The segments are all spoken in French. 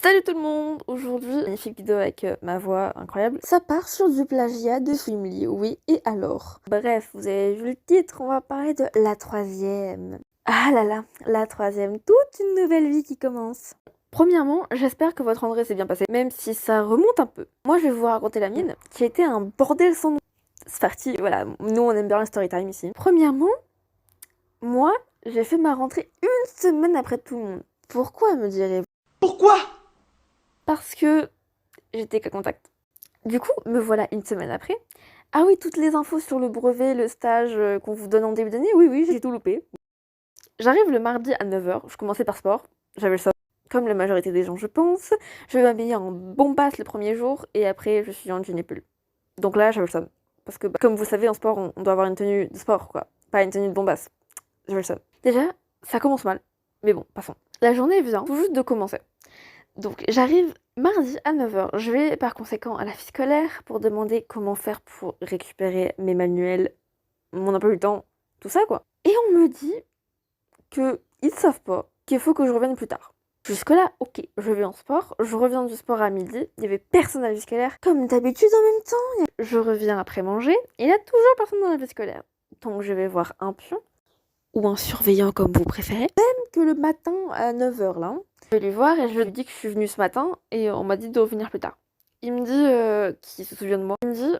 Salut tout le monde! Aujourd'hui, magnifique vidéo avec ma voix incroyable. Ça part sur du plagiat de Swimly, oui, et alors? Bref, vous avez vu le titre, on va parler de la troisième. Ah là là, la troisième, toute une nouvelle vie qui commence. Premièrement, j'espère que votre rentrée s'est bien passée, même si ça remonte un peu. Moi, je vais vous raconter la mienne, qui a été un bordel sans nom. C'est parti, voilà, nous on aime bien le story time ici. Premièrement, moi, j'ai fait ma rentrée une semaine après tout le monde. Pourquoi, me direz-vous? Pourquoi? Parce que j'étais qu'à contact. Du coup, me voilà une semaine après. Ah oui, toutes les infos sur le brevet, le stage qu'on vous donne en début d'année, oui, j'ai tout loupé. J'arrive le mardi à 9h, je commençais par sport, j'avais le somme. Comme la majorité des gens, je pense. Je vais m'habiller en bombasse le premier jour, et après, je suis en jean et pull. Donc là, j'avais le somme. Parce que, comme vous savez, en sport, on doit avoir une tenue de sport, quoi. Pas une tenue de bombasse. J'avais le somme. Déjà, ça commence mal. Mais bon, passons. La journée vient tout juste de commencer. Donc j'arrive mardi à 9h. Je vais par conséquent à la vie scolaire pour demander comment faire pour récupérer mes manuels, mon emploi du temps, tout ça quoi. Et on me dit que ils savent pas, qu'il faut que je revienne plus tard. Jusque-là, ok, je vais en sport, je reviens du sport à midi, il y avait personne à la vie scolaire, comme d'habitude en même temps. Je reviens après manger, et il y a toujours personne dans la vie scolaire. Donc je vais voir un pion, ou un surveillant comme vous préférez, même que le matin à 9h là. Je vais lui voir et je lui dis que je suis venue ce matin et on m'a dit de revenir plus tard. Il me dit qu'il se souvient de moi. Il me dit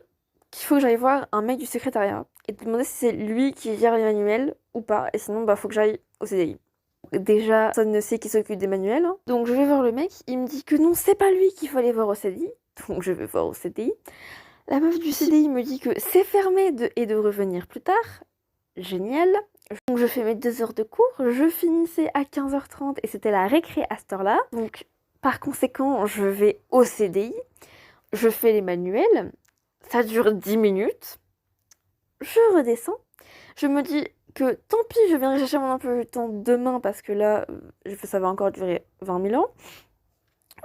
qu'il faut que j'aille voir un mec du secrétariat et te demander si c'est lui qui gère les manuels ou pas, et sinon bah faut que j'aille au CDI. Déjà, personne ne sait qui s'occupe des manuels, hein. Donc je vais voir le mec, il me dit que non, c'est pas lui qu'il faut aller voir au CDI, donc je vais voir au CDI. La meuf du CDI me dit que c'est fermé et de revenir plus tard. Génial. Donc je fais mes 2 heures de cours, je finissais à 15h30 et c'était la récré à cette heure-là. Donc par conséquent, je vais au CDI, je fais les manuels, ça dure 10 minutes, je redescends, je me dis que tant pis, je viendrai chercher mon emploi du temps demain parce que là, ça va encore durer 20 000 ans.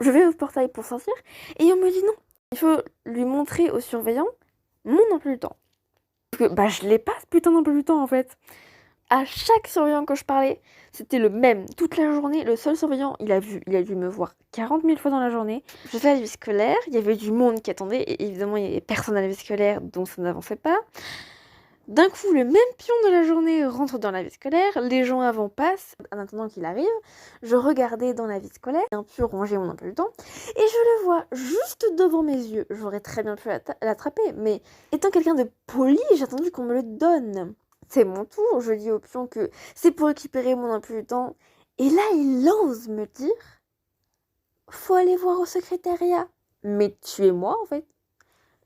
Je vais au portail pour sortir et on me dit non, il faut lui montrer au surveillant mon emploi du temps. Parce que bah je l'ai pas ce putain d'emploi du temps en fait. À chaque surveillant que je parlais, c'était le même. Toute la journée, le seul surveillant, il a dû me voir 40 000 fois dans la journée. Je fais la vie scolaire, il y avait du monde qui attendait, et évidemment, il y avait personne à la vie scolaire, donc ça n'avançait pas. D'un coup, le même pion de la journée rentre dans la vie scolaire, les gens avant passent, en attendant qu'il arrive, je regardais dans la vie scolaire, un peu rangé mon emploi du temps, et je le vois juste devant mes yeux. J'aurais très bien pu l'attraper, mais étant quelqu'un de poli, j'ai attendu qu'on me le donne. C'est mon tour, je dis au pion que c'est pour récupérer mon emploi du temps. Et là, il ose me dire, faut aller voir au secrétariat. Mais tuez-moi, en fait.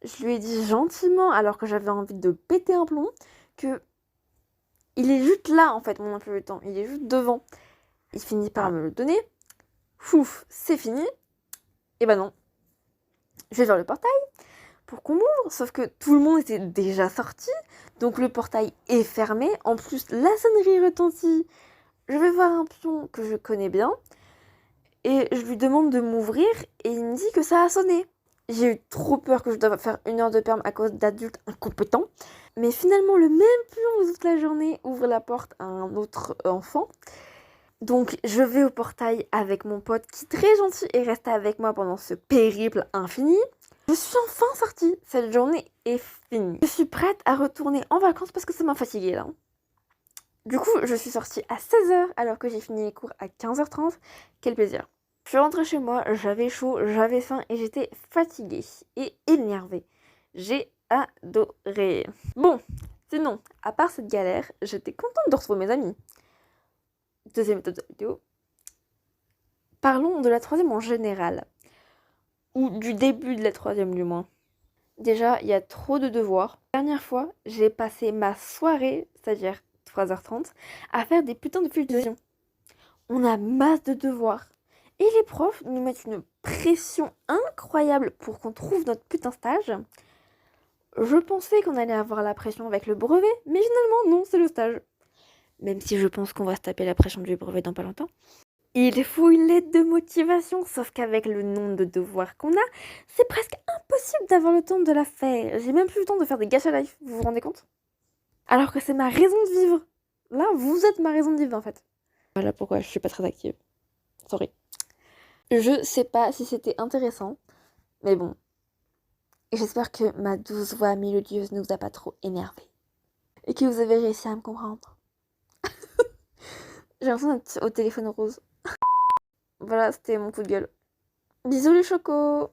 Je lui ai dit gentiment, alors que j'avais envie de péter un plomb, que il est juste là, en fait, mon emploi du temps. Il est juste devant. Il finit par me le donner. Fouf, c'est fini. Et bah non. Je vais vers le portail pour qu'on m'ouvre, sauf que tout le monde était déjà sorti, donc le portail est fermé. En plus, la sonnerie retentit. Je vais voir un pion que je connais bien et je lui demande de m'ouvrir et il me dit que ça a sonné. J'ai eu trop peur que je doive faire 1 heure de perme à cause d'adultes incompétents. Mais finalement, le même pion toute la journée ouvre la porte à un autre enfant. Donc je vais au portail avec mon pote qui est très gentil et reste avec moi pendant ce périple infini. Je suis enfin sortie. Cette journée est finie. Je suis prête à retourner en vacances parce que ça m'a fatiguée là. Du coup, je suis sortie à 16h alors que j'ai fini les cours à 15h30. Quel plaisir. Je suis rentrée chez moi, j'avais chaud, j'avais faim et j'étais fatiguée et énervée. J'ai adoré. Bon, sinon, à part cette galère, j'étais contente de retrouver mes amis. Deuxième étape de la vidéo. Parlons de la troisième en général. Ou du début de la troisième du moins. Déjà, il y a trop de devoirs. La dernière fois, j'ai passé ma soirée, c'est-à-dire 3h30, à faire des putains de fiches de gestion. On a masse de devoirs. Et les profs nous mettent une pression incroyable pour qu'on trouve notre putain stage. Je pensais qu'on allait avoir la pression avec le brevet, mais finalement non, c'est le stage. Même si je pense qu'on va se taper la pression du brevet dans pas longtemps. Il faut une lettre de motivation, sauf qu'avec le nombre de devoirs qu'on a, c'est presque impossible d'avoir le temps de la faire. J'ai même plus le temps de faire des gacha life, vous vous rendez compte? Alors que c'est ma raison de vivre. Là, vous êtes ma raison de vivre en fait. Voilà pourquoi je suis pas très active. Sorry. Je sais pas si c'était intéressant, mais bon. J'espère que ma douce voix mélodieuse ne vous a pas trop énervé. Et que vous avez réussi à me comprendre. J'ai l'impression d'être au téléphone rose. Voilà, c'était mon coup de gueule. Bisous les chocos!